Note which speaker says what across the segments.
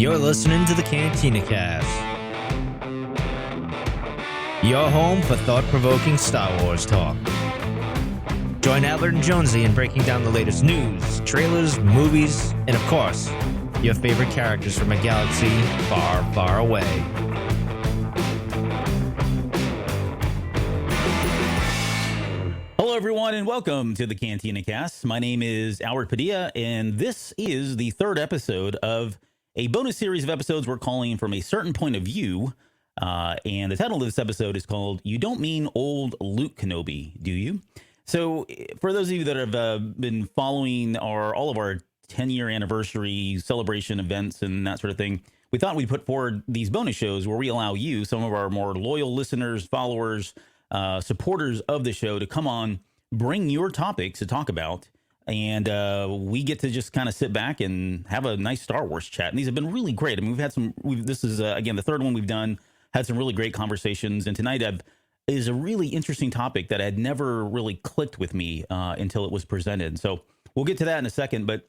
Speaker 1: You're listening to the Cantina Cast, your home for thought-provoking Star Wars talk. Join Adler and Jonesy in breaking down the latest news, trailers, movies, and of course, your favorite characters from a galaxy far, far away.
Speaker 2: Hello, everyone, and welcome to the Cantina Cast. My name is Albert Padilla, and this is the third episode of a bonus series of episodes we're calling From a Certain Point of View. And the title of this episode is called You Don't Mean Old Luke Kenobi, Do You? So for those of you that have been following all of our 10-year anniversary celebration events and that sort of thing, we thought we'd put forward these bonus shows where we allow you, some of our more loyal listeners, followers, supporters of the show, to come on, bring your topics to talk about, and we get to just kind of sit back and have a nice Star Wars chat. And these have been really great. I mean, this is again the third one we've done, had some really great conversations, and tonight is a really interesting topic that had never really clicked with me until it was presented. So we'll get to that in a second, but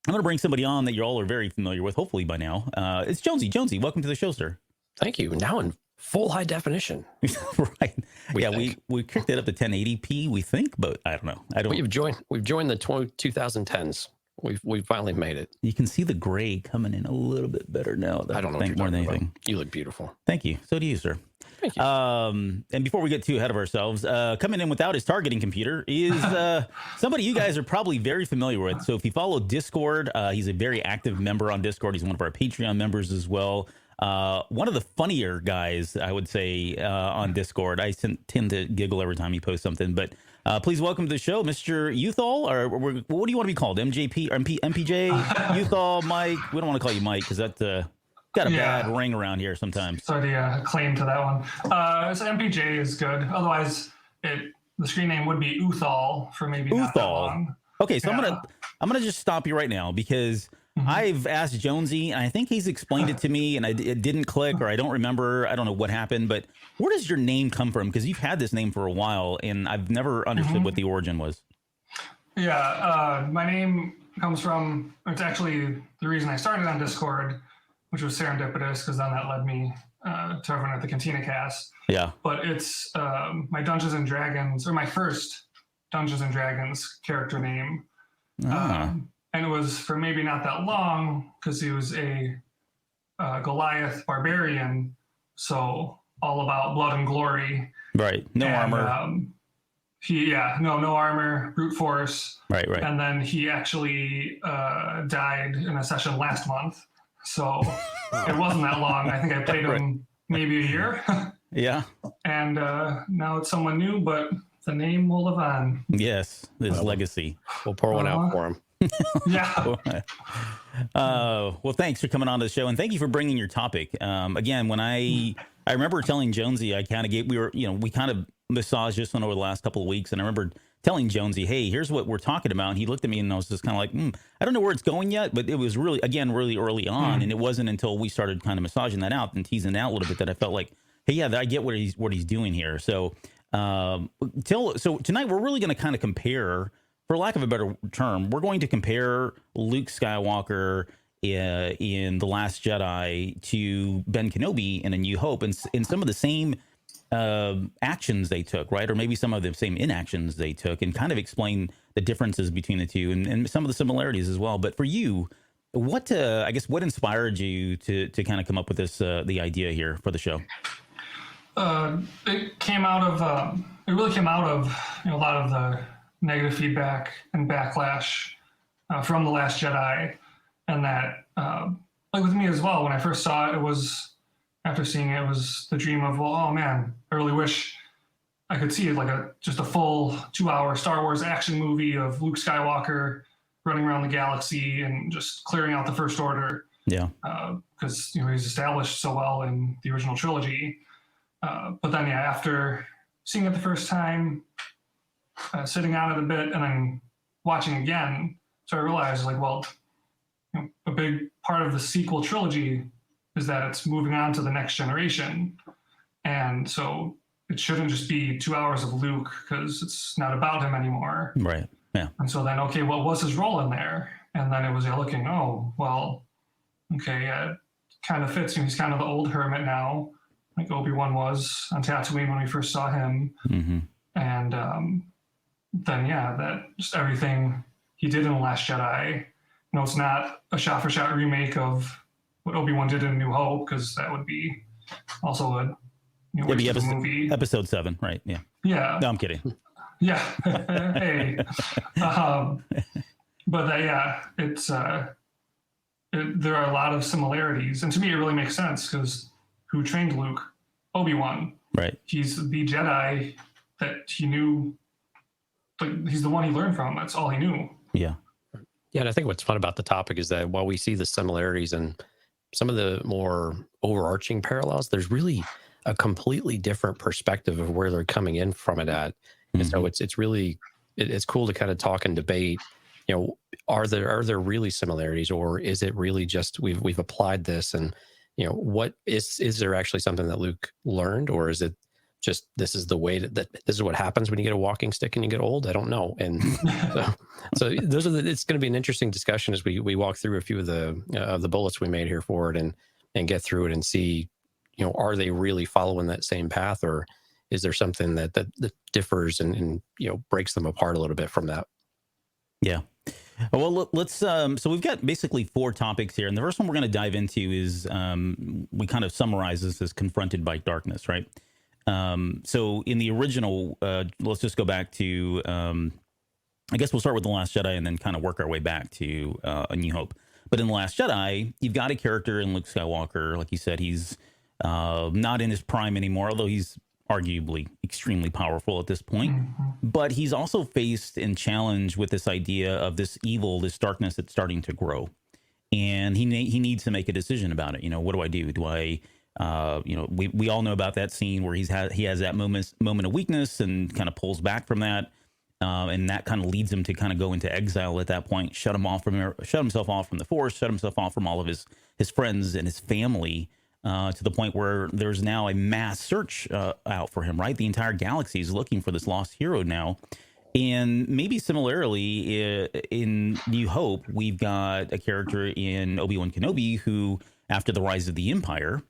Speaker 2: I'm going to bring somebody on that you all are very familiar with, hopefully by now. It's Jonesy. Jonesy, welcome to the show, sir.
Speaker 3: Thank you. Now in full high definition.
Speaker 2: Right. We kicked it up to 1080p, we think, but I don't know.
Speaker 3: We've joined the 2010s. We've finally made it.
Speaker 2: You can see the gray coming in a little bit better now.
Speaker 3: I don't know
Speaker 2: what you're more than anything.
Speaker 3: About. You look beautiful.
Speaker 2: Thank you. So do you, sir.
Speaker 3: Thank you.
Speaker 2: And before we get too ahead of ourselves, coming in without his targeting computer is somebody you guys are probably very familiar with. So if you follow Discord, he's a very active member on Discord. He's one of our Patreon members as well. One of the funnier guys, I would say, on Discord. I tend to giggle every time he posts something. But please welcome to the show, Mr. Youthall, or what do you want to be called? MJP, or MPJ, Youthall, Mike. We don't want to call you Mike because that got a bad ring around here sometimes.
Speaker 4: It's already a claim to that one. So MPJ is good. Otherwise, the screen name would be Uthal for maybe not that long.
Speaker 2: Okay, so I'm gonna just stop you right now because I've asked Jonesy, and I think he's explained it to me, and it didn't click, or I don't remember. I don't know what happened, but where does your name come from? Because you've had this name for a while, and I've never understood what the origin was.
Speaker 4: Yeah, my name comes from, it's actually the reason I started on Discord, which was serendipitous, because then that led me to everyone at the Cantina Cast.
Speaker 2: Yeah.
Speaker 4: But it's my Dungeons and Dragons, or my first Dungeons and Dragons character name. And it was for maybe not that long, because he was a Goliath barbarian, so all about blood and glory.
Speaker 2: Right. No armor.
Speaker 4: No armor, brute force.
Speaker 2: Right.
Speaker 4: And then he actually died in a session last month, so it wasn't that long. I think I played him maybe a year.
Speaker 2: Yeah.
Speaker 4: And now it's someone new, but the name will live on.
Speaker 2: Yes, his legacy.
Speaker 3: We'll pour one out for him.
Speaker 4: Yeah.
Speaker 2: Well, thanks for coming on to the show, and thank you for bringing your topic. Again, when I remember telling Jonesy, we kind of massaged this one over the last couple of weeks, and I remember telling Jonesy, hey, here's what we're talking about, and he looked at me, and I was just kind of like, I don't know where it's going yet, but it was really early on, and it wasn't until we started kind of massaging that out and teasing it out a little bit that I felt like, hey, yeah, I get what he's doing here. So, so tonight we're really going to kind of compare, for lack of a better term, we're going to compare Luke Skywalker in The Last Jedi to Ben Kenobi in A New Hope, and in some of the same actions they took, right? Or maybe some of the same inactions they took, and kind of explain the differences between the two and some of the similarities as well. But for you, what inspired you to kind of come up with this the idea here for the show?
Speaker 4: It really came out of a lot of the negative feedback and backlash from The Last Jedi, and that like with me as well, when I first saw it, it was the dream of, well, oh man, I really wish I could see it like just a full 2-hour Star Wars action movie of Luke Skywalker running around the galaxy and just clearing out the First Order.
Speaker 2: Yeah.
Speaker 4: Because he's established so well in the original trilogy. But then after seeing it the first time, sitting on it a bit, and then watching again, so I realized, a big part of the sequel trilogy is that it's moving on to the next generation. And so it shouldn't just be 2 hours of Luke, because it's not about him anymore.
Speaker 2: Right. Yeah.
Speaker 4: And so then, okay, what was his role in there? And then it was looking, kind of fits. He's kind of the old hermit now, like Obi-Wan was on Tatooine when we first saw him.
Speaker 2: Mm-hmm.
Speaker 4: And then, that just everything he did in The Last Jedi. It's not a shot-for-shot remake of what Obi-Wan did in New Hope, because that would be also a waste of a movie.
Speaker 2: Episode 7, right? Yeah.
Speaker 4: Yeah.
Speaker 2: No, I'm kidding.
Speaker 4: Yeah. Hey. But it's there are a lot of similarities, and to me, it really makes sense because who trained Luke? Obi-Wan.
Speaker 2: Right.
Speaker 4: He's the Jedi that he knew. Like, he's the one he learned from. That's all he knew.
Speaker 2: Yeah.
Speaker 3: Yeah, and I think what's fun about the topic is that while we see the similarities and some of the more overarching parallels, there's really a completely different perspective of where they're coming in from it at. And so it's really it's cool to kind of talk and debate. Are there really similarities, or is it really just we've applied this, and what is there actually something that Luke learned, or is it just this is the way that this is what happens when you get a walking stick and you get old? I don't know. And so those are it's going to be an interesting discussion as we walk through a few of the bullets we made here for it and get through it and see, are they really following that same path, or is there something that differs and breaks them apart a little bit from that?
Speaker 2: Yeah. Well, let's. So we've got basically 4 topics here, and the first one we're going to dive into is we kind of summarize this as confronted by darkness, right? So in the original, let's just go back to. I guess we'll start with The Last Jedi and then kind of work our way back to A New Hope. But in The Last Jedi, you've got a character in Luke Skywalker, like you said, he's not in his prime anymore, although he's arguably extremely powerful at this point. But he's also faced and challenged with this idea of this evil, this darkness that's starting to grow. And he needs to make a decision about it. What do I do? Do I, we all know about that scene where he has that moment of weakness and kind of pulls back from that. And that kind of leads him to kind of go into exile at that point, shut himself off from the Force, shut himself off from all of his friends and his family, to the point where there's now a mass search out for him, right? The entire galaxy is looking for this lost hero now. And maybe similarly, in New Hope, we've got a character in Obi-Wan Kenobi who, after the rise of the Empire,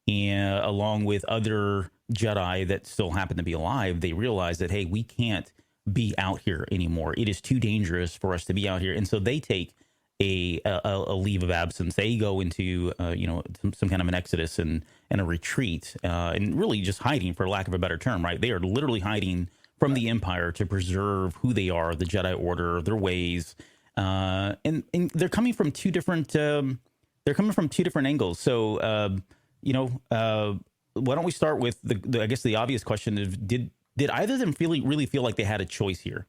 Speaker 2: and along with other Jedi that still happen to be alive, they realize that, hey, we can't be out here anymore. It is too dangerous for us to be out here. And so they take a leave of absence. They go into some kind of an exodus and a retreat, and really just hiding, for lack of a better term, right? They are literally hiding from the Empire to preserve who they are, the Jedi Order, their ways, and they're coming from two different angles. So why don't we start with I guess the obvious question is, did either of them really feel like they had a choice here?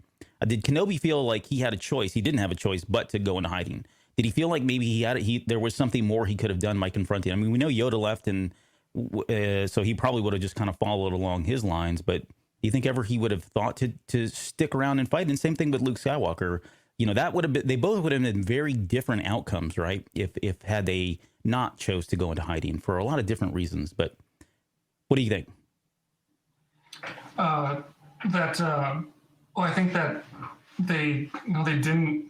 Speaker 2: Did Kenobi feel like he had a choice? He didn't have a choice but to go into hiding. Did he feel like maybe there was something more he could have done by confronting? I mean, we know Yoda left, and so he probably would have just kind of followed along his lines. But do you think ever he would have thought to stick around and fight? And same thing with Luke Skywalker. That would have been, they both would have been very different outcomes, right? If had they not chose to go into hiding for a lot of different reasons. But what do you think?
Speaker 4: I think that they didn't,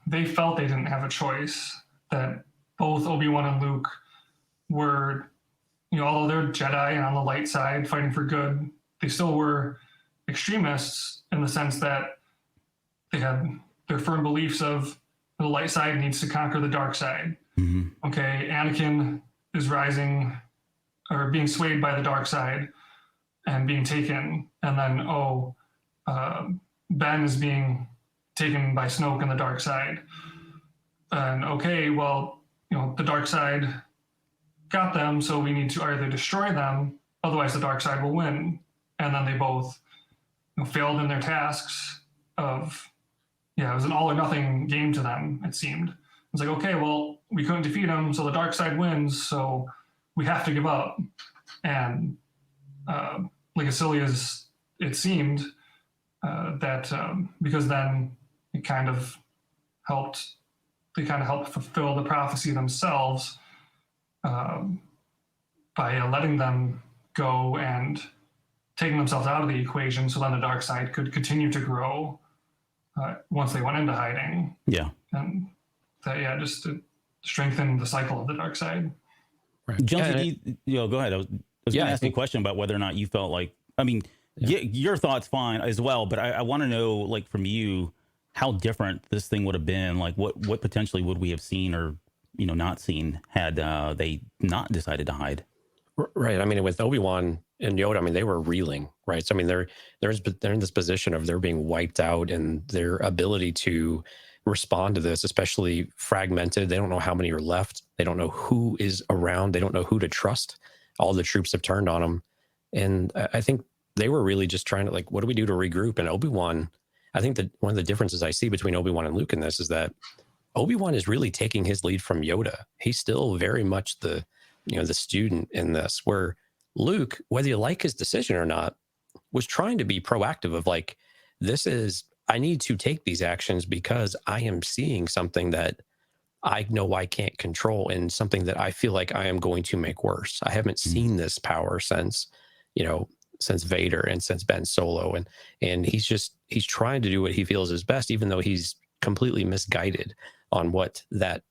Speaker 4: they felt they didn't have a choice, that both Obi-Wan and Luke were, although they're Jedi and on the light side fighting for good, they still were extremists in the sense that they had their firm beliefs of the light side needs to conquer the dark side. Mm-hmm. Okay, Anakin is rising or being swayed by the dark side and being taken, and then Ben is being taken by Snoke and the dark side. And okay, well, the dark side got them, so we need to either destroy them, otherwise the dark side will win. And then they both failed in their tasks of, it was an all or nothing game to them, it seemed. It's like, okay, well, we couldn't defeat them, so the dark side wins, so we have to give up. And like as silly as it seemed, because then they kind of helped fulfill the prophecy themselves by letting them go and taking themselves out of the equation, so then the dark side could continue to grow once they went into hiding.
Speaker 2: Yeah.
Speaker 4: And that, just to strengthen the cycle of the dark side.
Speaker 3: Right.
Speaker 2: Jonesy, go ahead. I was going to ask you a question about whether or not you felt like, I mean, your thoughts fine as well, but I want to know, like, from you, how different this thing would have been. Like, what potentially would we have seen or, not seen had they not decided to hide?
Speaker 3: Right. I mean, with Obi-Wan and Yoda, I mean, they were reeling, right? So, I mean, they're in this position of they're being wiped out, and their ability to respond to this, especially fragmented. They don't know how many are left. They don't know who is around. They don't know who to trust. All the troops have turned on them. And I think they were really just trying to, like, what do we do to regroup? And Obi-Wan, I think that one of the differences I see between Obi-Wan and Luke in this is that Obi-Wan is really taking his lead from Yoda. He's still very much the student in this, where Luke, whether you like his decision or not, was trying to be proactive of, like, I need to take these actions because I am seeing something that I know I can't control, and something that I feel like I am going to make worse. I haven't seen this power since Vader and since Ben Solo. And he's trying to do what he feels is best, even though he's completely misguided on what that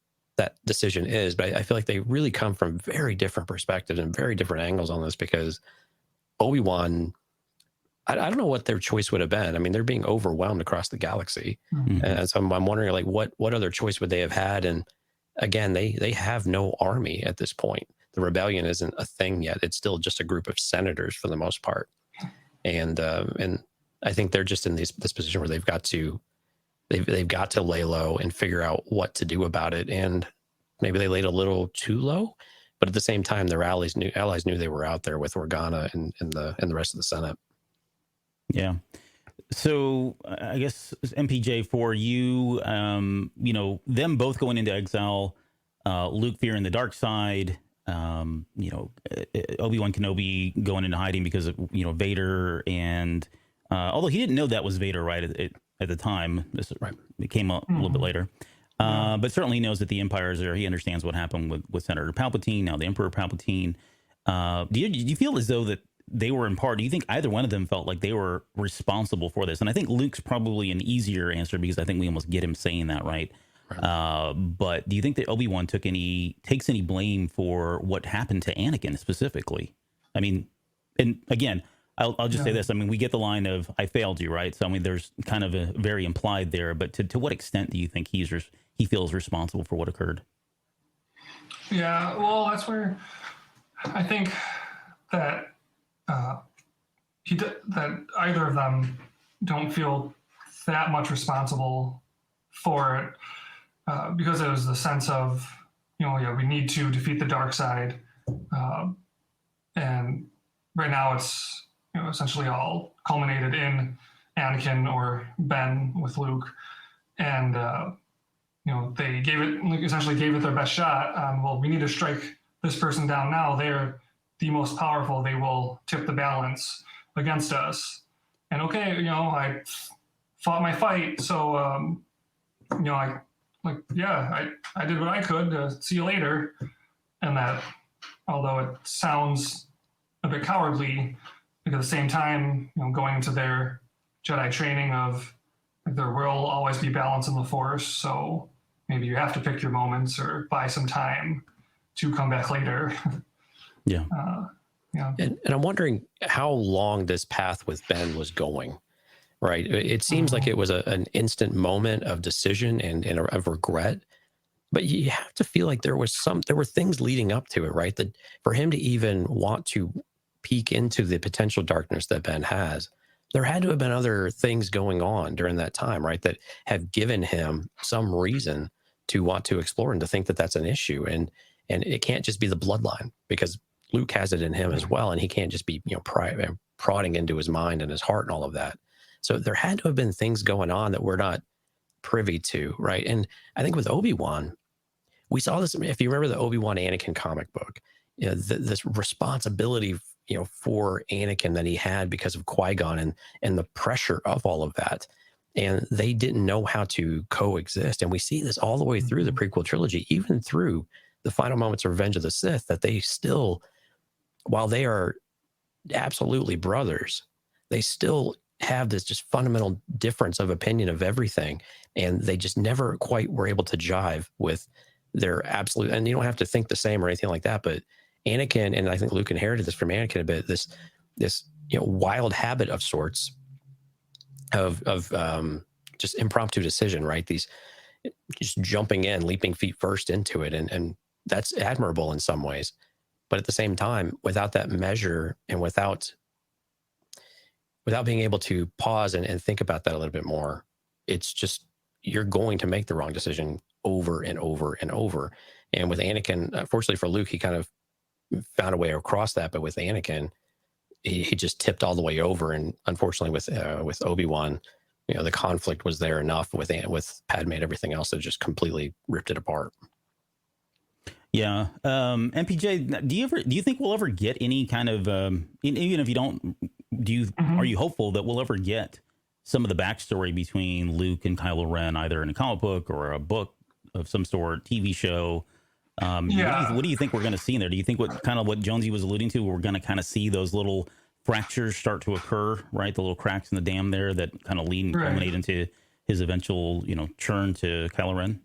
Speaker 3: decision is. But I feel like they really come from very different perspectives and very different angles on this, because Obi-Wan, I don't know what their choice would have been. I mean, they're being overwhelmed across the galaxy.
Speaker 2: Mm-hmm.
Speaker 3: And so I'm wondering, like, what other choice would they have had? And again, they have no army at this point. The rebellion isn't a thing yet. It's still just a group of senators for the most part. And I think they're just in this position where they've got to lay low and figure out what to do about it. And maybe they laid a little too low, but at the same time, their allies knew they were out there with Organa and the rest of the Senate.
Speaker 2: Yeah. So I guess MPJ, for you, them both going into exile, Luke fearing the dark side, Obi-Wan Kenobi going into hiding because of, Vader. And although he didn't know that was Vader right at the time, it came up a little bit later. But certainly he knows that the Empire is there. He understands what happened with Senator Palpatine, now the Emperor Palpatine. Do you feel as though that they were in part, do you think either one of them felt like they were responsible for this? And I think Luke's probably an easier answer, because I think we almost get him saying that, right? But do you think that Obi-Wan takes any blame for what happened to Anakin specifically? I mean, and again, I'll just say this. I mean, we get the line of, I failed you, right? So, I mean, there's kind of a very implied there, but to what extent do you think he feels responsible for what occurred?
Speaker 4: Yeah, well, that's where I think that that either of them don't feel that much responsible for it, because it was the sense of, we need to defeat the dark side, and right now it's essentially all culminated in Anakin or Ben with Luke, and they essentially gave it their best shot. Well, we need to strike this person down now. They're the most powerful. They will tip the balance against us. And okay, I fought my fight, so I did what I could. See you later. And that, although it sounds a bit cowardly, like at the same time, going into their Jedi training of, like, there will always be balance in the Force, so maybe you have to pick your moments or buy some time to come back later.
Speaker 2: Yeah.
Speaker 3: And I'm wondering how long this path with Ben was going, right? It seems like it was an instant moment of decision and of regret, but you have to feel like there were things leading up to it, right? That for him to even want to peek into the potential darkness that Ben has, there had to have been other things going on during that time, right? That have given him some reason to want to explore and to think that that's an issue. And it can't just be the bloodline, because Luke has it in him as well, and he can't just be prodding into his mind and his heart and all of that. So there had to have been things going on that we're not privy to, right? And I think with Obi-Wan, we saw this. If you remember the Obi-Wan Anakin comic book, this responsibility, for Anakin that he had because of Qui-Gon and the pressure of all of that, and they didn't know how to coexist. And we see this all the way through the prequel trilogy, even through the final moments of Revenge of the Sith, that they still, while they are absolutely brothers, they still have this just fundamental difference of opinion of everything. And they just never quite were able to jive with their absolute, and you don't have to think the same or anything like that, but Anakin, and I think Luke inherited this from Anakin a bit, this wild habit of sorts of just impromptu decision, right? These just jumping in, leaping feet first into it. And that's admirable in some ways. But at the same time, without that measure and without being able to pause and think about that a little bit more, it's just, you're going to make the wrong decision over and over and over. And with Anakin, fortunately for Luke, he kind of found a way across that. But with Anakin, he just tipped all the way over. And unfortunately with Obi-Wan, the conflict was there enough with Padme and everything else that just completely ripped it apart.
Speaker 2: Yeah. MPJ, do you think we'll ever get any kind of, even if you don't, are you hopeful that we'll ever get some of the backstory between Luke and Kylo Ren, either in a comic book or a book of some sort, TV show? What do you think we're going to see in there? Do you think what Jonesy was alluding to, we're going to kind of see those little fractures start to occur, right? The little cracks in the dam there that kind of lead and culminate into his eventual, churn to Kylo Ren?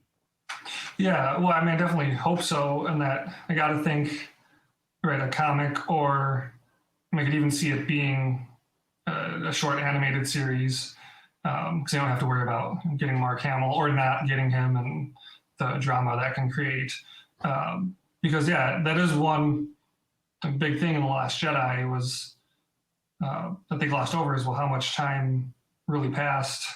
Speaker 4: Yeah, well, I mean, I definitely hope so. And that I got to think, a comic, or I could even see it being a short animated series, because they don't have to worry about getting Mark Hamill or not getting him and the drama that can create. Because, that is one big thing in The Last Jedi was that they glossed over is, well, how much time really passed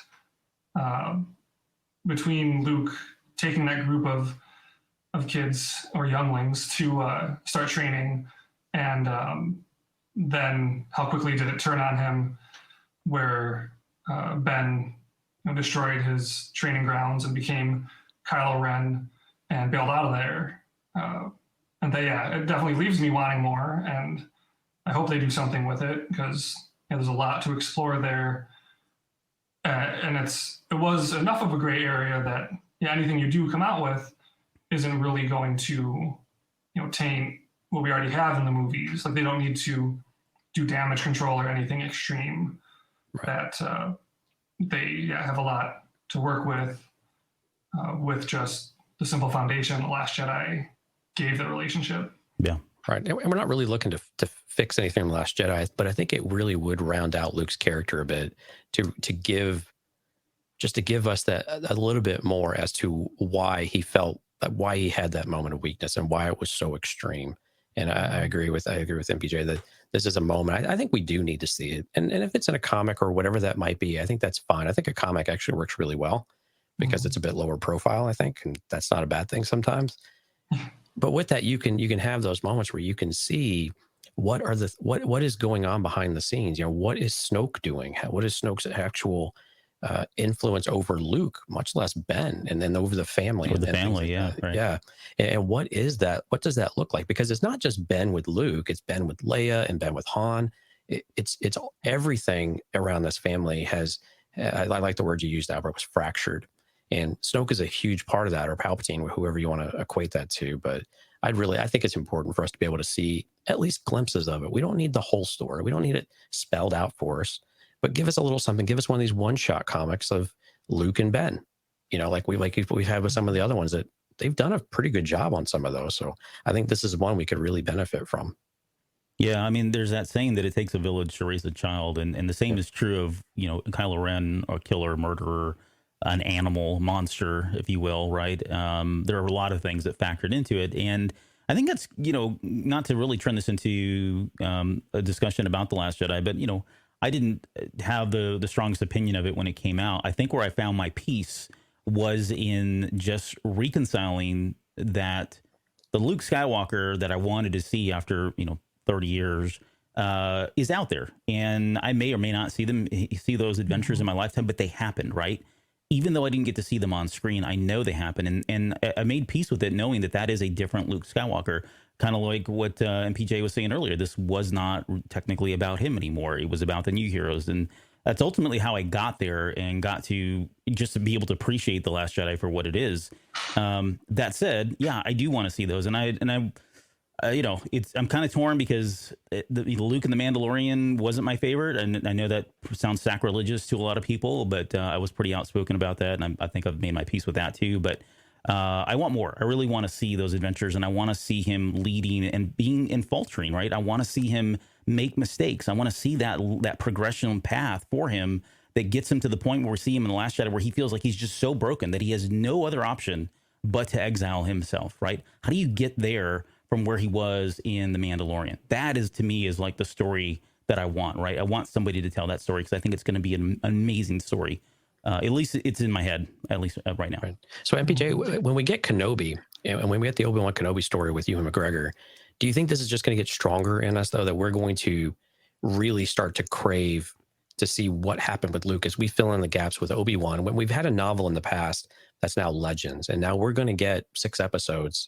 Speaker 4: between Luke taking that group of kids or younglings to start training, and then how quickly did it turn on him, where Ben destroyed his training grounds and became Kylo Ren and bailed out of there. And it definitely leaves me wanting more, and I hope they do something with it, because there's a lot to explore there. And it was enough of a gray area that anything you do come out with isn't really going to, taint what we already have in the movies. Like, they don't need to do damage control or anything extreme. Right. That they have a lot to work with just the simple foundation The Last Jedi gave the relationship. Yeah.
Speaker 3: Right. And we're not really looking to fix anything in The Last Jedi, but I think it really would round out Luke's character a bit to give us that a little bit more as to why he had that moment of weakness and why it was so extreme. And I agree with MPJ that this is a moment. I think we do need to see it. And if it's in a comic or whatever that might be, I think that's fine. I think a comic actually works really well because it's a bit lower profile, I think, and that's not a bad thing sometimes. But with that, you can have those moments where you can see what is going on behind the scenes. What is Snoke doing? What is Snoke's actual influence over Luke, much less Ben, and then over the family.
Speaker 2: Right.
Speaker 3: And what is that? What does that look like? Because it's not just Ben with Luke; it's Ben with Leia and Ben with Han. It's everything around this family has. I like the word you used, Albert, was fractured. And Snoke is a huge part of that, or Palpatine, or whoever you want to equate that to. But I think it's important for us to be able to see at least glimpses of it. We don't need the whole story. We don't need it spelled out for us. But give us a little something. Give us one of these one-shot comics of Luke and Ben. Like we've had with some of the other ones that they've done a pretty good job on some of those. So I think this is one we could really benefit from.
Speaker 2: Yeah, I mean, there's that saying that it takes a village to raise a child, and the same is true of Kylo Ren, a killer, murderer, an animal, monster, if you will, right? There are a lot of things that factored into it, and I think that's not to really turn this into a discussion about The Last Jedi, but I didn't have the strongest opinion of it when it came out. I think where I found my peace was in just reconciling that the Luke Skywalker that I wanted to see after 30 years is out there, and I may or may not see those adventures in my lifetime, but they happened, right? Even though I didn't get to see them on screen, I know they happened, and I made peace with it, knowing that is a different Luke Skywalker. Kind of like what MPJ was saying earlier. This was not technically about him anymore. It was about the new heroes, and that's ultimately how I got there and got to just to be able to appreciate The Last Jedi for what it is. That said, I do want to see those, and I'm kind of torn because the Luke and the Mandalorian wasn't my favorite, and I know that sounds sacrilegious to a lot of people, but I was pretty outspoken about that, and I think I've made my peace with that too. But I want more. I really want to see those adventures, and I want to see him leading and being and faltering, right? I want to see him make mistakes. I want to see that progression path for him that gets him to the point where we see him in The Last Jedi, where he feels like he's just so broken that he has no other option but to exile himself, right? How do you get there from where he was in The Mandalorian? That is, to me, is like the story that I want, right? I want somebody to tell that story because I think it's going to be an amazing story. At least it's in my head, at least right now.
Speaker 3: Right. So MPJ, when we get Kenobi, and when we get the Obi-Wan Kenobi story with Ewan McGregor, do you think this is just going to get stronger in us, though, that we're going to really start to crave to see what happened with Luke as we fill in the gaps with Obi-Wan? When we've had a novel in the past that's now Legends, and now we're going to get 6 episodes.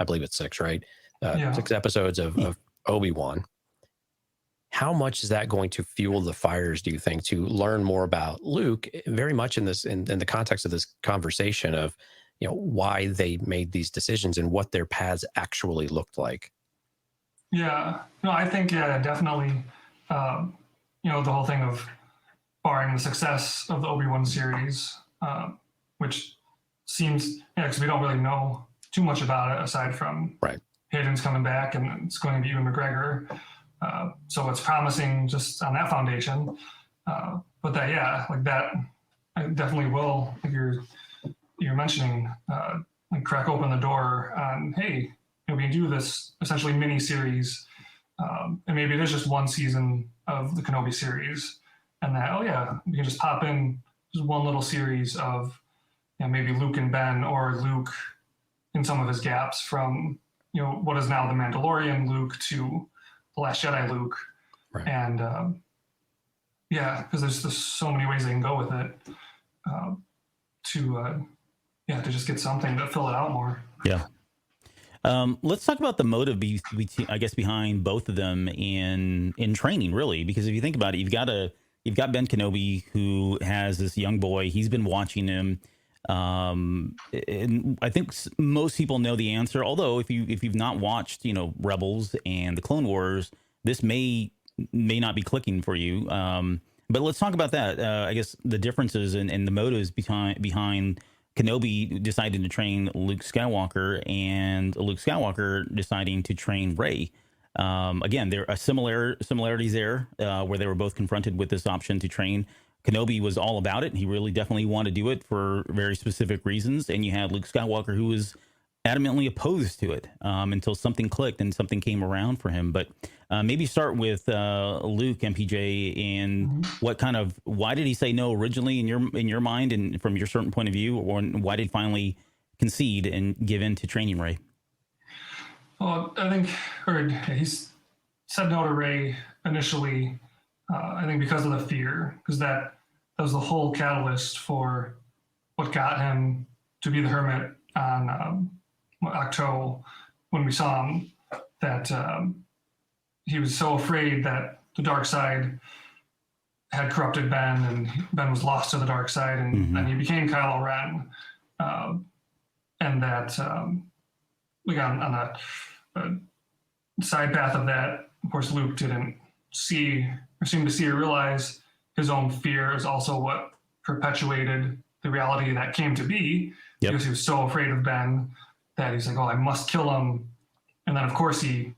Speaker 3: I believe it's 6, right? 6 episodes of Obi-Wan. How much is that going to fuel the fires, do you think, to learn more about Luke, very much in the context of this conversation of, why they made these decisions and what their paths actually looked like?
Speaker 4: Yeah, no, I think, definitely, the whole thing of barring the success of the Obi-Wan series, which seems, because we don't really know too much about it aside from Hayden's coming back and it's going to be Ewan McGregor. So it's promising just on that foundation. But that, like that, I definitely will, like you're mentioning, like crack open the door on, hey, we can do this essentially mini series. And maybe it is just one season of the Kenobi series. And that, we can just pop in just one little series of, maybe Luke and Ben, or Luke in some of his gaps from, what is now the Mandalorian Luke to The Last Jedi Luke.
Speaker 2: Right.
Speaker 4: And because there's just so many ways they can go with it to just get something to fill it out more.
Speaker 2: Yeah. Let's talk about the motive, I guess, behind both of them in training, really, because if you think about it, you've got Ben Kenobi, who has this young boy. He's been watching him. And I think most people know the answer. Although if you've not watched, Rebels and the Clone Wars, this may not be clicking for you. But let's talk about that. I guess the differences and the motives behind Kenobi deciding to train Luke Skywalker and Luke Skywalker deciding to train Rey. Again, there are similarities there, where they were both confronted with this option to train. Kenobi was all about it. He really definitely wanted to do it for very specific reasons. And you had Luke Skywalker, who was adamantly opposed to it until something clicked and something came around for him. But maybe start with Luke, MPJ, and why did he say no originally in your mind and from your certain point of view, or why did he finally concede and give in to training Rey?
Speaker 4: Well, I think, he's said no to Rey initially. I think because of the fear, because that was the whole catalyst for what got him to be the hermit on Octo, when we saw him, that he was so afraid that the dark side had corrupted Ben and Ben was lost to the dark side, and then he became Kylo Ren. And that, on the side path of that, of course, Luke didn't seem to see or realize his own fear is also what perpetuated the reality that came to be. Because he was so afraid of Ben that he's like, I must kill him. And then, of course, he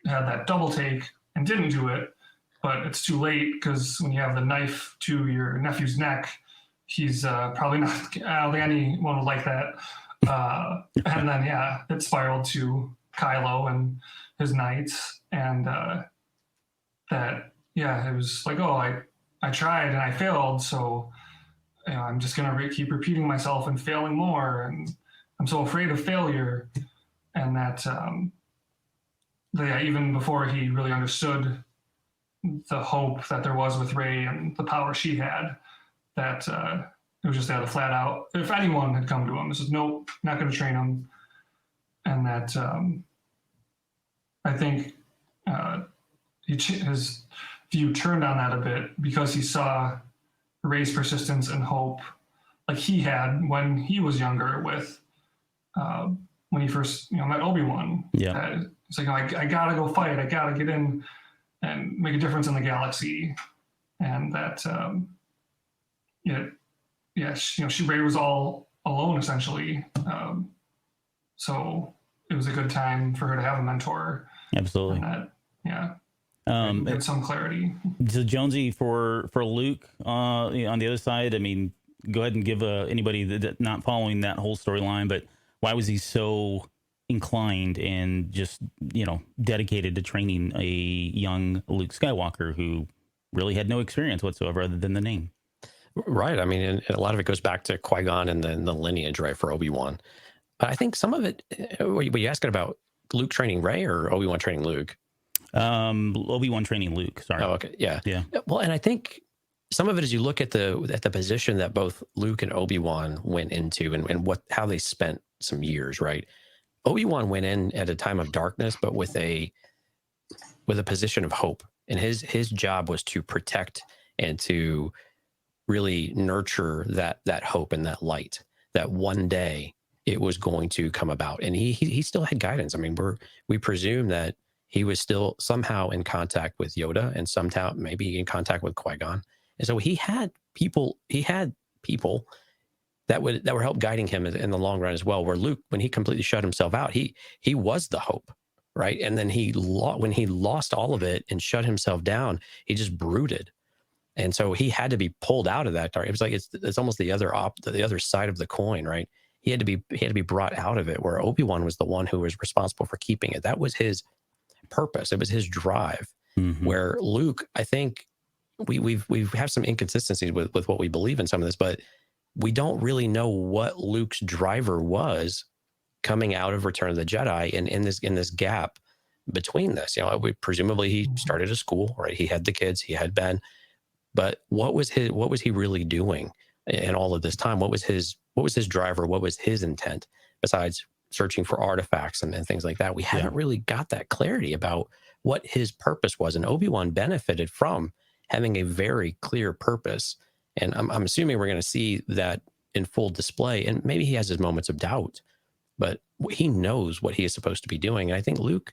Speaker 4: had that double take and didn't do it, but it's too late, because when you have the knife to your nephew's neck, he's probably not, I don't think anyone would like that. And then, it spiraled to Kylo and his knights, and it was like, I tried and I failed, so I'm just gonna keep repeating myself and failing more, and I'm so afraid of failure. And that even before he really understood the hope that there was with Rey and the power she had, that it was just a flat out, if anyone had come to him, this is nope, not going to train him. And that I think his view turned on that a bit, because he saw Rey's persistence and hope like he had when he was younger with when he first met Obi-Wan. It's like, I gotta go fight, I gotta get in and make a difference in the galaxy. And that Rey was all alone essentially. So it was a good time for her to have a mentor.
Speaker 2: Absolutely.
Speaker 4: And that, yeah.
Speaker 2: Um,
Speaker 4: Get some clarity.
Speaker 2: So Jonesy, for Luke on the other side, I mean, go ahead and give anybody that not following that whole storyline, but why was he so inclined and just, dedicated to training a young Luke Skywalker who really had no experience whatsoever other than the name?
Speaker 3: Right. I mean, and a lot of it goes back to Qui-Gon and the lineage, right, for Obi-Wan. But I think some of it, were you asking about Luke training Rey or Obi-Wan training Luke?
Speaker 2: Obi-Wan training Luke. Sorry.
Speaker 3: Oh, okay. Yeah.
Speaker 2: Yeah.
Speaker 3: Well, and I think some of it is you look at the position that both Luke and Obi-Wan went into and how they spent some years, right? Obi-Wan went in at a time of darkness, but with a position of hope. And his job was to protect and to really nurture that hope and that light, that one day it was going to come about. And he still had guidance. I mean, we presume that he was still somehow in contact with Yoda and somehow maybe in contact with Qui-Gon. And so he had people that were help guiding him in the long run as well, where Luke, when he completely shut himself out, he was the hope, right? And then when he lost all of it and shut himself down, he just brooded. And so he had to be pulled out of that dark. It was like it's almost the other side of the coin, right? He had to be brought out of it, where Obi-Wan was the one who was responsible for keeping it. That was his purpose. It was his drive.
Speaker 2: Mm-hmm.
Speaker 3: Where Luke, I think we have some inconsistencies with what we believe in some of this, but we don't really know what Luke's driver was coming out of Return of the Jedi and in this gap between this. Presumably he started a school, right? He had the kids, he had Ben, but what was he really doing in all of this time? What was his driver? What was his intent besides searching for artifacts and things like that? We haven't really got that clarity about what his purpose was. And Obi-Wan benefited from having a very clear purpose. And I'm assuming we're going to see that in full display. And maybe he has his moments of doubt, but he knows what he is supposed to be doing. And I think Luke,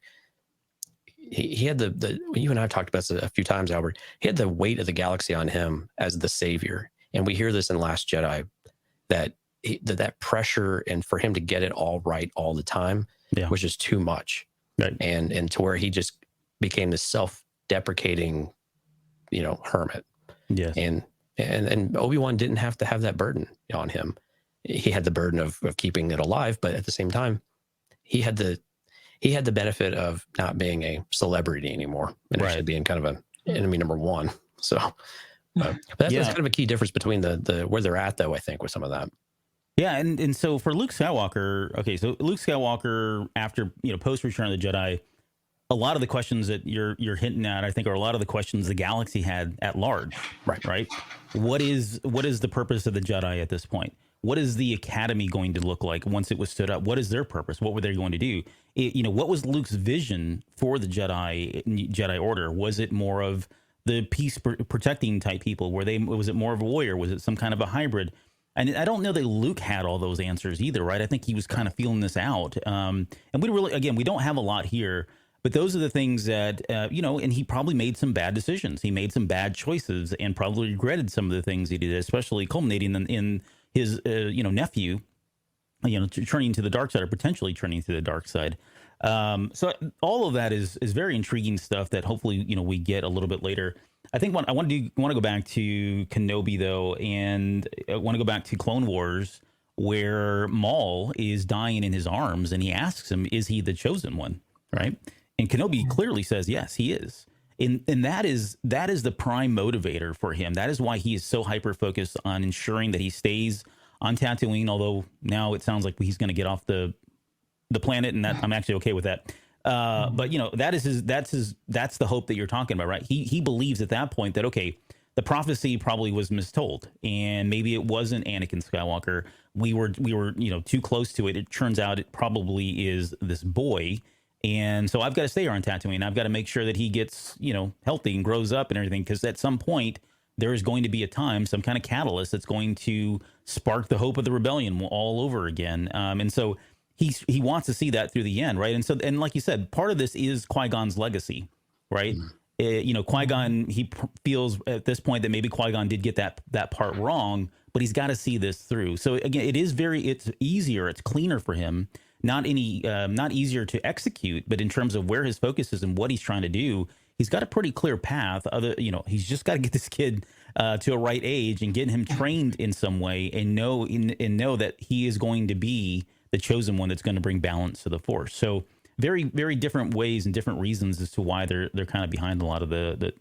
Speaker 3: he had the you and I have talked about this a few times, Albert. He had the weight of the galaxy on him as the savior. And we hear this in Last Jedi, that pressure and for him to get it all right all the time was just too much.
Speaker 2: Right.
Speaker 3: And to where he just became this self-deprecating, hermit.
Speaker 2: Yes.
Speaker 3: And Obi-Wan didn't have to have that burden on him. He had the burden of keeping it alive, but at the same time, he had the benefit of not being a celebrity anymore and actually being kind of an enemy number one. So but that's kind of a key difference between the where they're at, though, I think, with some of that.
Speaker 2: Yeah, and so for Luke Skywalker, Luke Skywalker, after post Return of the Jedi, a lot of the questions that you're hinting at, I think, are a lot of the questions the galaxy had at large. Right. What is the purpose of the Jedi at this point? What is the Academy going to look like once it was stood up? What is their purpose? What were they going to do? What was Luke's vision for the Jedi Order? Was it more of the peace protecting type people? Was it more of a warrior? Was it some kind of a hybrid? And I don't know that Luke had all those answers either, right? I think he was kind of feeling this out. And we don't have a lot here, but those are the things that, and he probably made some bad decisions. He made some bad choices and probably regretted some of the things he did, especially culminating in his, nephew, turning to the dark side or potentially turning to the dark side. So all of that is very intriguing stuff that hopefully, we get a little bit later. I think I want to go back to Kenobi, though, and I want to go back to Clone Wars, where Maul is dying in his arms, and he asks him, is he the chosen one, right? And Kenobi clearly says, yes, he is. And that is the prime motivator for him. That is why he is so hyper-focused on ensuring that he stays on Tatooine, although now it sounds like he's going to get off the planet, and that I'm actually okay with that. But that's the hope that you're talking about, right? He believes at that point that, okay, the prophecy probably was mistold, and maybe it wasn't Anakin Skywalker. We were too close to it. It turns out it probably is this boy. And so I've got to stay here on Tatooine. I've got to make sure that he gets, healthy and grows up and everything, because at some point there is going to be a time, some kind of catalyst that's going to spark the hope of the rebellion all over again. And so he wants to see that through the end, right? And like you said, part of this is Qui-Gon's legacy, right? Qui-Gon, he feels at this point that maybe Qui-Gon did get that part wrong, but he's got to see this through. So again, it's easier, it's cleaner for him. Not easier to execute, but in terms of where his focus is and what he's trying to do, he's got a pretty clear path. He's just got to get this kid to a right age and get him trained in some way, and know that he is going to be the chosen one that's going to bring balance to the Force. So very, very different ways and different reasons as to why they're kind of behind a lot of the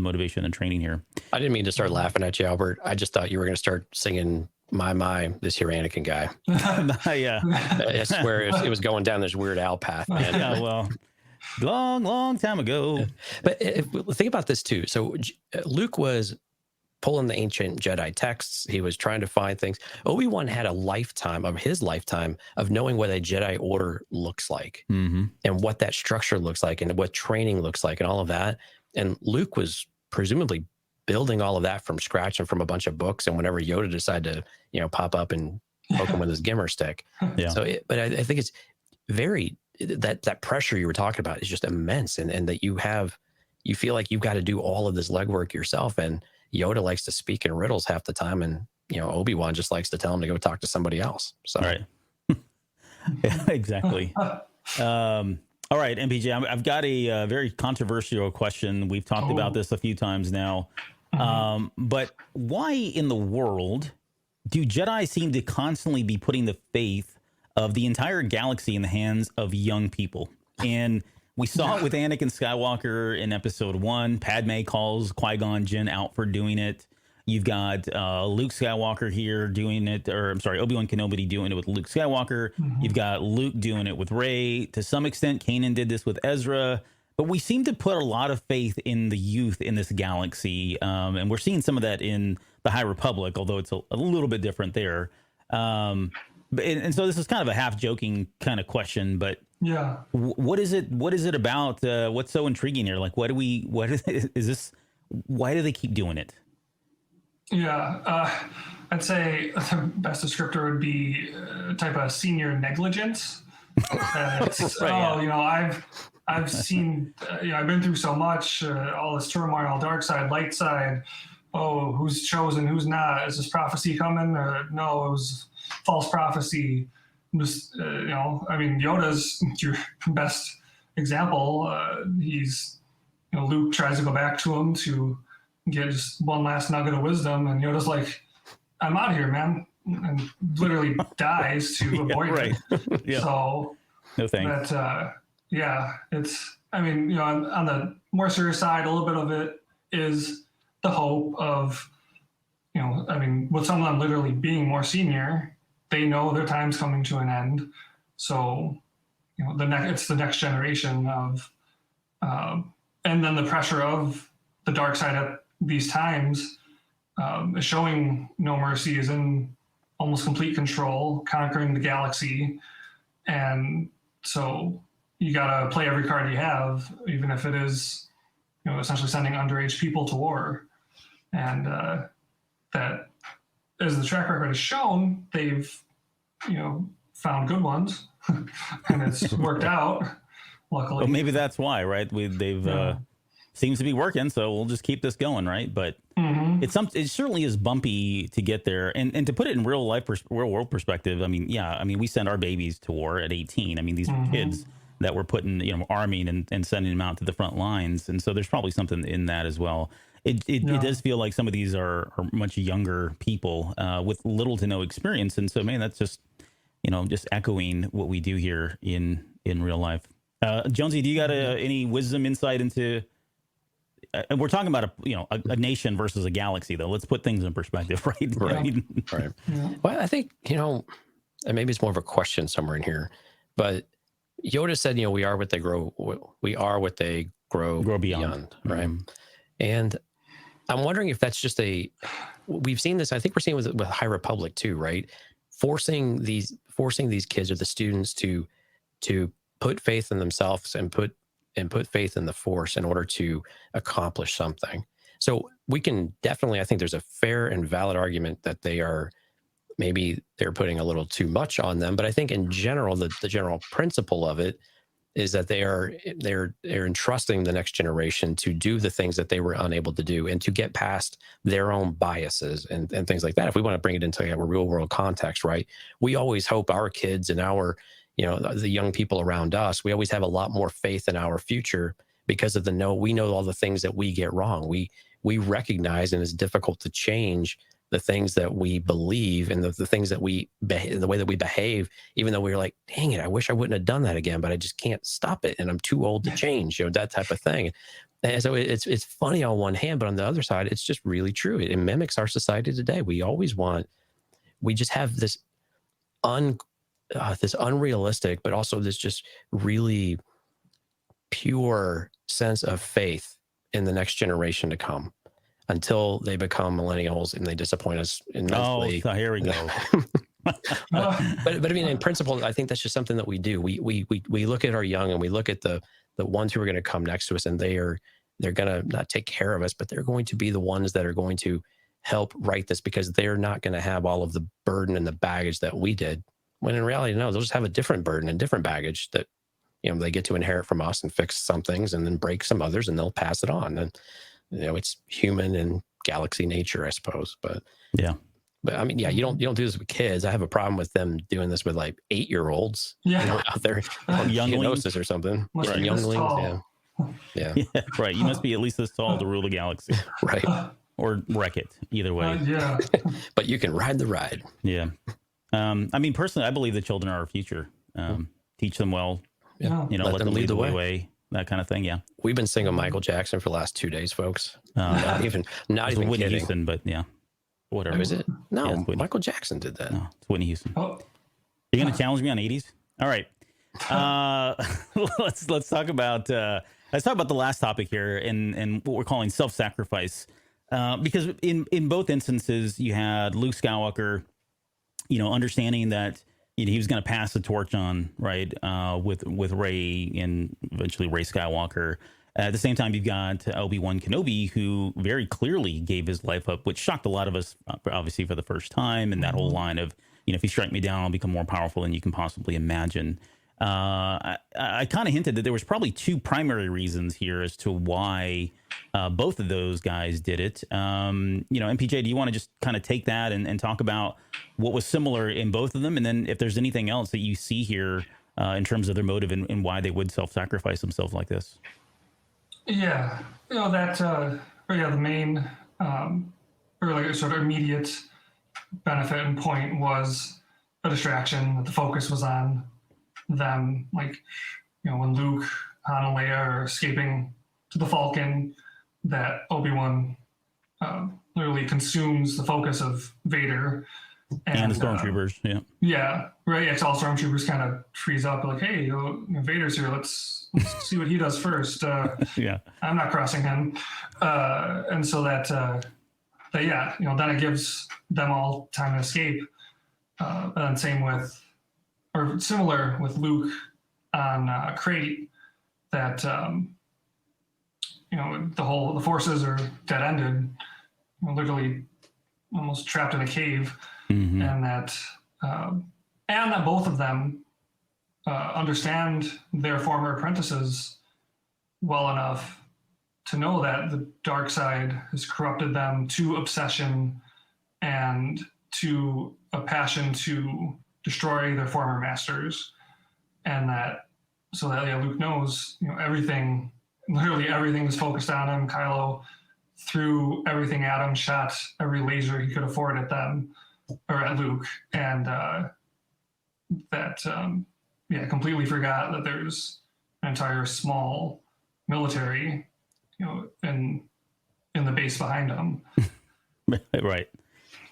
Speaker 2: motivation and training here.
Speaker 3: I didn't mean to start laughing at you, Albert. I just thought you were going to start singing my, this here Anakin guy.
Speaker 2: Yeah.
Speaker 3: I swear it was going down this Weird Al path, man.
Speaker 2: Yeah, well, long time ago.
Speaker 3: But think about this too. So Luke was pulling the ancient Jedi texts. He was trying to find things. Obi-Wan had a lifetime of knowing what a Jedi Order looks like, and what that structure looks like, and what training looks like, and all of that. And Luke was presumably building all of that from scratch and from a bunch of books. And whenever Yoda decided to, pop up and poke him with his gimmer stick.
Speaker 2: Yeah.
Speaker 3: So, but I think it's very, that pressure you were talking about is just immense. And that you feel like you've got to do all of this legwork yourself. And Yoda likes to speak in riddles half the time. And, Obi-Wan just likes to tell him to go talk to somebody else. So.
Speaker 2: Right. Yeah, exactly. All right, MPJ, I've got a very controversial question. We've talked about this a few times now. But why in the world do Jedi seem to constantly be putting the faith of the entire galaxy in the hands of young people? And we saw it with Anakin Skywalker in episode 1. Padme calls Qui-Gon Jinn out for doing it. You've got Luke Skywalker here doing it, Obi-Wan Kenobi doing it with Luke Skywalker. You've got Luke doing it with Rey. To some extent, Kanan did this with Ezra. But we seem to put a lot of faith in the youth in this galaxy. And we're seeing some of that in the High Republic, although it's a little bit different there. And so this is kind of a half-joking kind of question, but
Speaker 4: yeah,
Speaker 2: what is it about? What's so intriguing here? Like, why do they keep doing it?
Speaker 4: Yeah, I'd say the best descriptor would be a type of senior negligence. I've seen, I've been through so much, all this turmoil, dark side, light side. Oh, who's chosen, who's not? Is this prophecy coming? Or no, it was false prophecy. Just, Yoda's your best example. Luke tries to go back to him to get just one last nugget of wisdom, and Yoda's like, I'm out of here, man, and literally dies to avoid it. Yeah. So
Speaker 2: no thanks.
Speaker 4: But it's, on the more serious side, a little bit of it is the hope of, with some of them literally being more senior, they know their time's coming to an end. So, it's the next generation of, and then the pressure of the dark side at these times, showing no mercy, is in almost complete control, conquering the galaxy. And so you got to play every card you have, even if it is, essentially sending underage people to war. And that, as the track record has shown, they've, found good ones and it's worked out, luckily.
Speaker 2: Well, maybe that's why, right? They've seems to be working, so we'll just keep this going, right? But it certainly is bumpy to get there, and to put it in real world perspective. We send our babies to war at 18. These are kids that we're putting, arming and sending them out to the front lines, and so there's probably something in that as well. It does feel like some of these are much younger people with little to no experience, and so that's just echoing what we do here in real life. Jonesy, do you got any wisdom, insight into? And we're talking about a nation versus a galaxy, though. Let's put things in perspective, right?
Speaker 3: Right. Yeah. Well, I think and maybe it's more of a question somewhere in here, but Yoda said, we are what they grow. We are what they grow beyond, right? And I'm wondering if that's just we've seen this. I think we're seeing with High Republic too, right? Forcing these kids or the students to put faith in themselves and put faith in the Force in order to accomplish something. So we can definitely, I think there's a fair and valid argument that they're putting a little too much on them. But I think in general, the general principle of it is that they're entrusting the next generation to do the things that they were unable to do and to get past their own biases and things like that. If we want to bring it into a real world context, right? We always hope our kids and our, the young people around us, we always have a lot more faith in our future because of we know all the things that we get wrong. We recognize, and it's difficult to change the things that we believe and the things that the way that we behave, even though we're like, dang it, I wish I wouldn't have done that again, but I just can't stop it. And I'm too old to change, that type of thing. And so it's funny on one hand, but on the other side, it's just really true. It mimics our society today. We just have this unrealistic, but also this just really pure sense of faith in the next generation to come, until they become millennials and they disappoint us immensely.
Speaker 2: Oh, here we go.
Speaker 3: but I mean, in principle, I think that's just something that we do. We look at our young and we look at the ones who are going to come next to us, and they're going to not take care of us, but they're going to be the ones that are going to help write this, because they're not going to have all of the burden and the baggage that we did. When in reality, no, they'll just have a different burden and different baggage that, they get to inherit from us and fix some things and then break some others, and they'll pass it on. And, it's human and galaxy nature, I suppose. But
Speaker 2: yeah.
Speaker 3: But I mean, yeah, you don't do this with kids. I have a problem with them doing this with like 8-year-olds, out there,
Speaker 2: younglings
Speaker 3: or something.
Speaker 4: Yeah,
Speaker 3: younglings. Yeah.
Speaker 2: Right. You must be at least this tall to rule the galaxy,
Speaker 3: right?
Speaker 2: Or wreck it. Either way.
Speaker 4: Yeah.
Speaker 3: But you can ride the ride.
Speaker 2: Yeah. I mean, personally, I believe the children are our future. Teach them well.
Speaker 3: Yeah.
Speaker 2: Let them lead the way. That kind of thing. Yeah.
Speaker 3: We've been singing Michael Jackson for the last 2 days, folks. Not even
Speaker 2: Whitney
Speaker 3: kidding.
Speaker 2: Houston, but yeah. Whatever.
Speaker 3: Oh, is it? No,
Speaker 2: Yeah,
Speaker 3: Michael Jackson did that.
Speaker 2: No, it's Whitney Houston.
Speaker 4: Oh.
Speaker 2: You're going to challenge me on 80s? All right. Let's talk about the last topic here and what we're calling self-sacrifice. Because in both instances, you had Luke Skywalker, understanding that he was going to pass the torch on, right, with Rey and eventually Rey Skywalker. At the same time, you've got Obi-Wan Kenobi, who very clearly gave his life up, which shocked a lot of us, obviously, for the first time. And that whole line of, if you strike me down, I'll become more powerful than you can possibly imagine. I kind of hinted that there was probably two primary reasons here as to why both of those guys did it. MPJ, do you want to just kind of take that and talk about what was similar in both of them? And then if there's anything else that you see here in terms of their motive and why they would self-sacrifice themselves like this?
Speaker 4: Yeah, the main or like sort of immediate benefit and point was a distraction. That the focus was on them, like when Luke, Han, and Leia are escaping to the Falcon, that Obi-Wan literally consumes the focus of Vader
Speaker 2: and the stormtroopers.
Speaker 4: Yeah, right. Yeah, all stormtroopers kind of freeze up, like, hey, Vader's here. Let's see what he does first.
Speaker 2: Yeah,
Speaker 4: I'm not crossing him, and so that then it gives them all time to escape. And same with, or similar with Luke on Crate, that the forces are dead ended, literally almost trapped in a cave.
Speaker 2: Mm-hmm.
Speaker 4: And that both of them understand their former apprentices well enough to know that the dark side has corrupted them to obsession and to a passion to destroy their former masters, and Luke knows everything. Literally everything was focused on him. Kylo threw everything at him, shot every laser he could afford at them. Or at Luke, and completely forgot that there's an entire small military, in the base behind him.
Speaker 2: Right.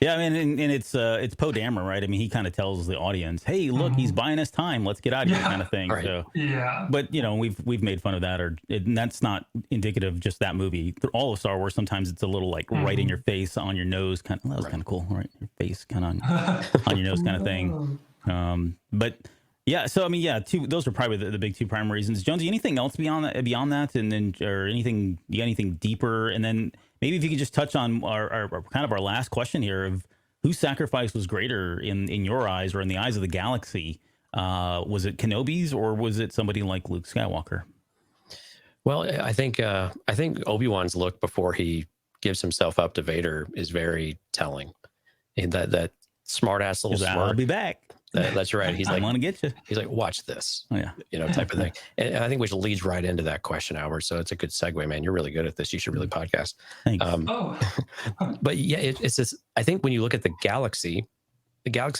Speaker 2: Yeah, I mean, and it's Poe Dameron, right? I mean, he kind of tells the audience, "Hey, look, he's buying us time. Let's get out of here," kind of thing.
Speaker 3: Right.
Speaker 2: So
Speaker 4: yeah,
Speaker 2: but we've made fun of that, and that's not indicative of just that movie. All of Star Wars, sometimes it's a little like right in your face, on your nose, kind of. That was kind of cool, right? Your face, kind of on your nose, kind of thing. But yeah, so I mean, yeah, those are probably the big two primary reasons. Jonesy, anything else beyond that, and then or anything? You got anything deeper? And then maybe if you could just touch on our kind of our last question here of whose sacrifice was greater in your eyes or in the eyes of the galaxy, Was it Kenobi's or was it somebody like Luke Skywalker?
Speaker 3: Well, I think Obi-Wan's look before he gives himself up to Vader is very telling. And that smart ass little
Speaker 2: I'll
Speaker 3: smirk.
Speaker 2: be back.
Speaker 3: That's right. He's
Speaker 2: I'm
Speaker 3: like,
Speaker 2: gonna get you.
Speaker 3: he's like, watch this.
Speaker 2: Oh, yeah.
Speaker 3: Type of thing. And I think which leads right into that question, Albert. So it's a good segue, man. You're really good at this. You should really podcast.
Speaker 2: Thanks.
Speaker 3: But yeah, it's just, I think when you look at the galaxy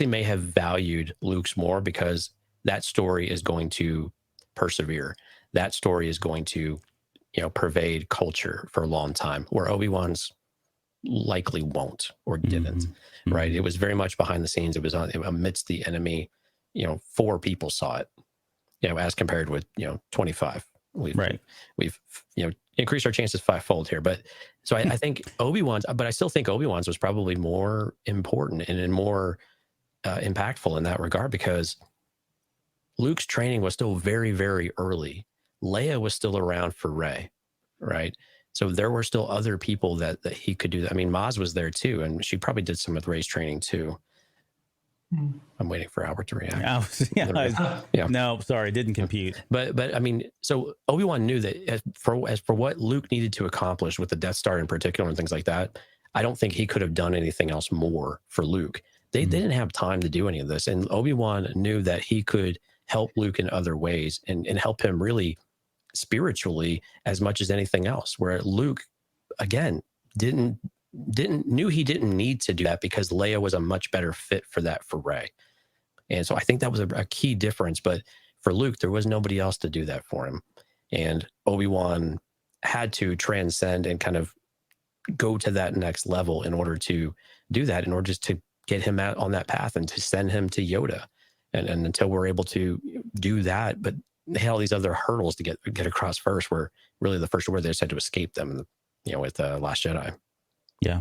Speaker 3: may have valued Luke's more because that story is going to persevere. That story is going to, pervade culture for a long time, where Obi-Wan's likely won't or didn't, right? It was very much behind the scenes. It was amidst the enemy. 4 people saw it, as compared with 25. We've increased our chances 5-fold here. But so I think Obi-Wan's, but I still think Obi-Wan's was probably more important and more impactful in that regard, because Luke's training was still very, very early. Leia was still around for Rey, right? So there were still other people that he could do that. I mean, Maz was there too, and she probably did some of Rey's training too. I'm waiting for Albert to react.
Speaker 2: No, sorry, didn't compute.
Speaker 3: But I mean, so Obi-Wan knew that as for what Luke needed to accomplish with the Death Star in particular and things like that, I don't think he could have done anything else more for Luke. They didn't have time to do any of this, and Obi-Wan knew that he could help Luke in other ways and help him really spiritually as much as anything else. Where Luke, again, knew he didn't need to do that because Leia was a much better fit for that for Rey. And so I think that was a key difference. But for Luke, there was nobody else to do that for him. And Obi-Wan had to transcend and kind of go to that next level in order to do that, in order just to get him out on that path and to send him to Yoda. And until we're able to do that, but they had all these other hurdles to get across first, where really the first word they just had to escape them, with the Last Jedi.
Speaker 2: Yeah.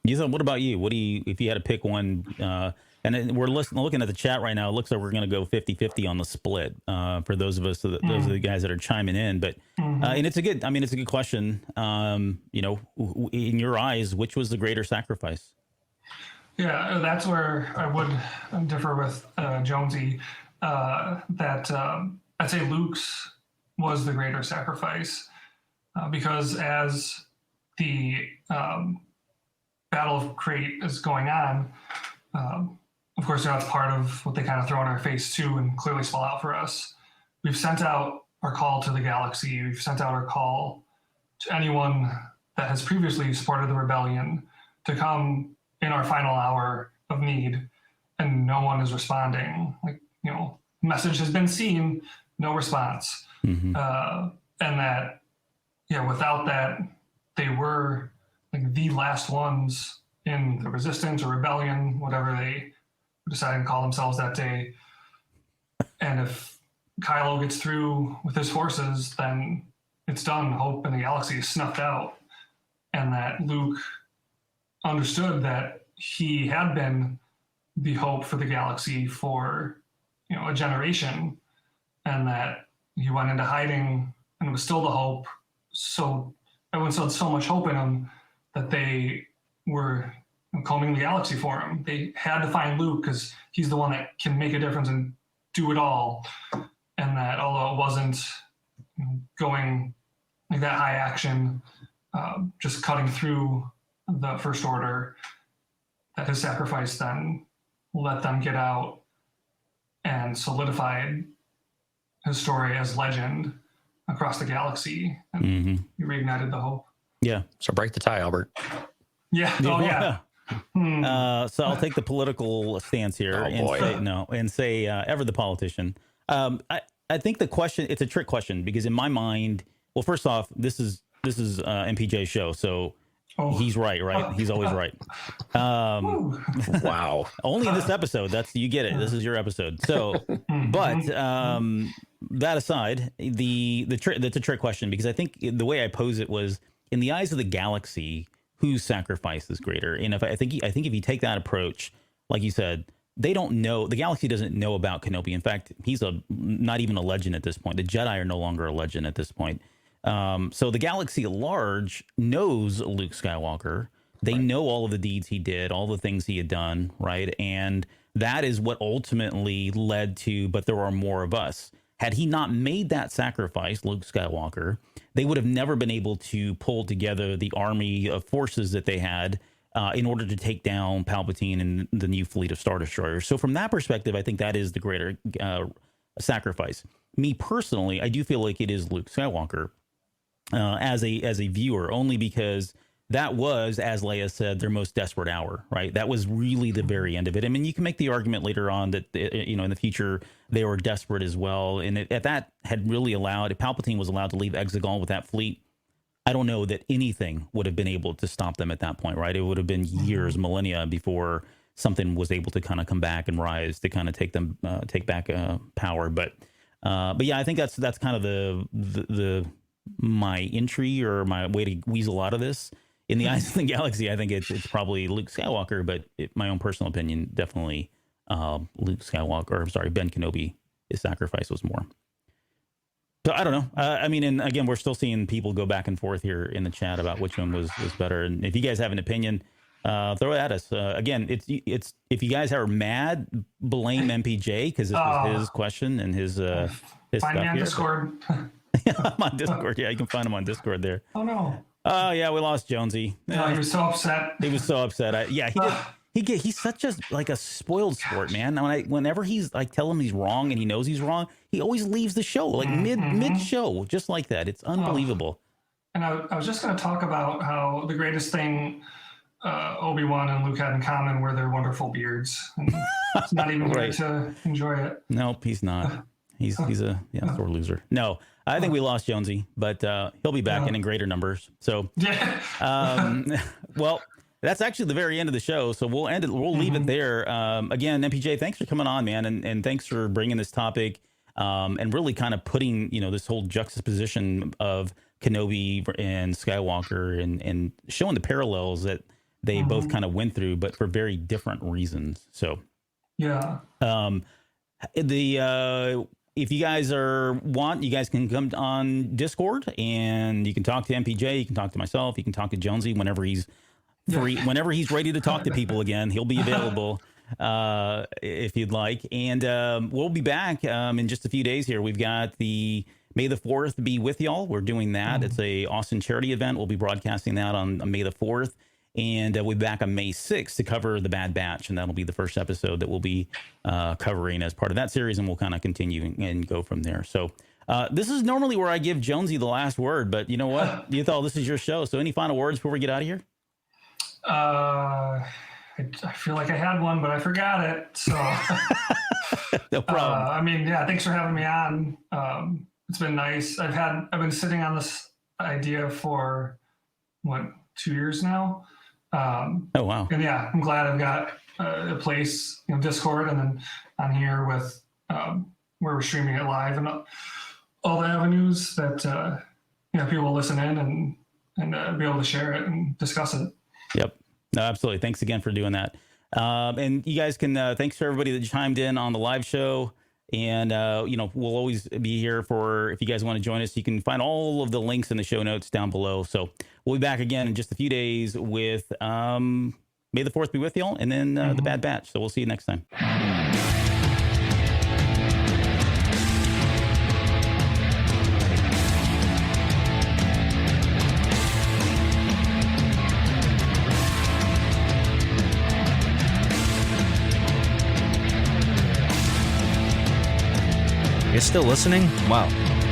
Speaker 2: Ethan, what about you? If you had to pick one, and then we're looking at the chat right now, it looks like we're going to go 50-50 on the split for those of us, those are the guys that are chiming in. But, and it's a good question. In your eyes, which was the greater sacrifice?
Speaker 4: Yeah, that's where I would differ with Jonesy, that I'd say Luke's was the greater sacrifice, because as the Battle of Crate is going on, of course, that's part of what they kind of throw in our face too and clearly spell out for us. We've sent out our call to the galaxy. We've sent out our call to anyone that has previously supported the rebellion to come in our final hour of need, and no one is responding. Message has been seen, no response. And that, without that, they were like the last ones in the resistance or rebellion, whatever they decided to call themselves that day. And if Kylo gets through with his forces, then it's done. Hope in the galaxy is snuffed out. And that Luke understood that he had been the hope for the galaxy for a generation, and that he went into hiding and it was still the hope. So everyone saw so much hope in him that they were combing the galaxy for him. They had to find Luke because he's the one that can make a difference and do it all. And that although it wasn't going like that high action, just cutting through the First Order, that his sacrifice then let them get out and solidified his story as legend across the galaxy, and he reignited the hope.
Speaker 2: Yeah.
Speaker 3: So break the tie, Albert.
Speaker 4: Yeah. Oh yeah.
Speaker 2: So I'll take the political stance here and say ever the politician. I think the question, it's a trick question, because in my mind, well, first off, this is MPJ's show, so he's right? He's always right.
Speaker 3: Wow.
Speaker 2: Only in this episode. You get it. This is your episode. So, but that aside, that's a trick question, because I think the way I pose it was, in the eyes of the galaxy, whose sacrifice is greater? And I think if you take that approach, like you said, they don't know. The galaxy doesn't know about Kenobi. In fact, he's not even a legend at this point. The Jedi are no longer a legend at this point. So the galaxy at large knows Luke Skywalker. They know all of the deeds he did, all the things he had done, right? And that is what ultimately led to, but there are more of us. Had he not made that sacrifice, Luke Skywalker, they would have never been able to pull together the army of forces that they had in order to take down Palpatine and the new fleet of Star Destroyers. So from that perspective, I think that is the greater sacrifice. Me personally, I do feel like it is Luke Skywalker as a viewer, only because that was, as Leia said, their most desperate hour, right? That was really the very end of it. I mean, you can make the argument later on that, in the future, they were desperate as well. And that had really allowed, if Palpatine was allowed to leave Exegol with that fleet, I don't know that anything would have been able to stop them at that point, right? It would have been years, millennia before something was able to kind of come back and rise to kind of take back power. But yeah, I think that's kind of the my entry or my way to weasel out of this. In the eyes of the galaxy, I think it's probably Luke Skywalker, but my own personal opinion, definitely Luke Skywalker, or I'm sorry, Ben Kenobi, his sacrifice was more. So I don't know. I mean, and again, we're still seeing people go back and forth here in the chat about which one was better. And if you guys have an opinion, throw it at us. Again, it's if you guys are mad, blame MPJ because this was his question and his
Speaker 4: find
Speaker 2: stuff
Speaker 4: me on
Speaker 2: here.
Speaker 4: Discord.
Speaker 2: I'm on Discord. Yeah, you can find him on Discord there.
Speaker 4: Oh no.
Speaker 2: Oh yeah, we lost Jonesy.
Speaker 4: No, he was so upset.
Speaker 2: He was so upset. He's such a spoiled sport, man. Whenever he's like tell him he's wrong and he knows he's wrong, he always leaves the show like mid show, just like that. It's unbelievable.
Speaker 4: And I was just going to talk about how the greatest thing Obi-Wan and Luke had in common were their wonderful beards. And it's not even right to enjoy it.
Speaker 2: Nope, he's not. He's a sore loser. No, I think we lost Jonesy, but he'll be back in greater numbers. So, well, that's actually the very end of the show. So we'll end it. We'll leave it there. Again, MPJ, thanks for coming on, man, and thanks for bringing this topic and really kind of putting this whole juxtaposition of Kenobi and Skywalker and showing the parallels that they both kind of went through, but for very different reasons. So,
Speaker 4: yeah.
Speaker 2: If you guys you guys can come on Discord and you can talk to MPJ, you can talk to myself, you can talk to Jonesy whenever he's free, whenever he's ready to talk to people again. He'll be available if you'd like. And we'll be back in just a few days here. We've got the May the 4th be with y'all. We're doing that. It's a Austin charity event. We'll be broadcasting that on May the 4th. And we'll be back on May 6th to cover The Bad Batch. And that'll be the first episode that we'll be covering as part of that series. And we'll kind of continue and go from there. So this is normally where I give Jonesy the last word. But you know what? You thought this is your show. So any final words before we get out of here?
Speaker 4: I feel like I had one, but I forgot it. So
Speaker 2: no problem.
Speaker 4: I mean, yeah, thanks for having me on. It's been nice. I've been sitting on this idea for 2 years now. Oh
Speaker 2: wow!
Speaker 4: And yeah, I'm glad I've got a place, Discord, and then on here with where we're streaming it live and all the avenues that people will listen in and be able to share it and discuss it.
Speaker 2: Yep. No, absolutely. Thanks again for doing that. And you guys can thanks to everybody that chimed in on the live show. And, we'll always be here for if you guys want to join us. You can find all of the links in the show notes down below. So we'll be back again in just a few days with May the 4th be with y'all and then The Bad Batch. So we'll see you next time.
Speaker 1: You're still listening? Wow,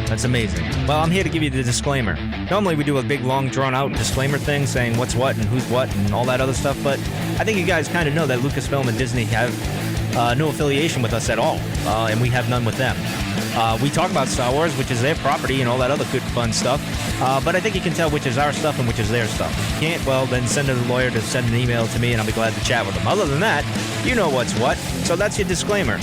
Speaker 1: that's amazing. Well, I'm here to give you the disclaimer. Normally we do a big, long, drawn-out disclaimer thing saying what's what and who's what and all that other stuff, but I think you guys kind of know that Lucasfilm and Disney have no affiliation with us at all, and we have none with them. We talk about Star Wars, which is their property and all that other good, fun stuff, but I think you can tell which is our stuff and which is their stuff. If you can't, well, then send a lawyer to send an email to me and I'll be glad to chat with them. Other than that, you know what's what, so that's your disclaimer.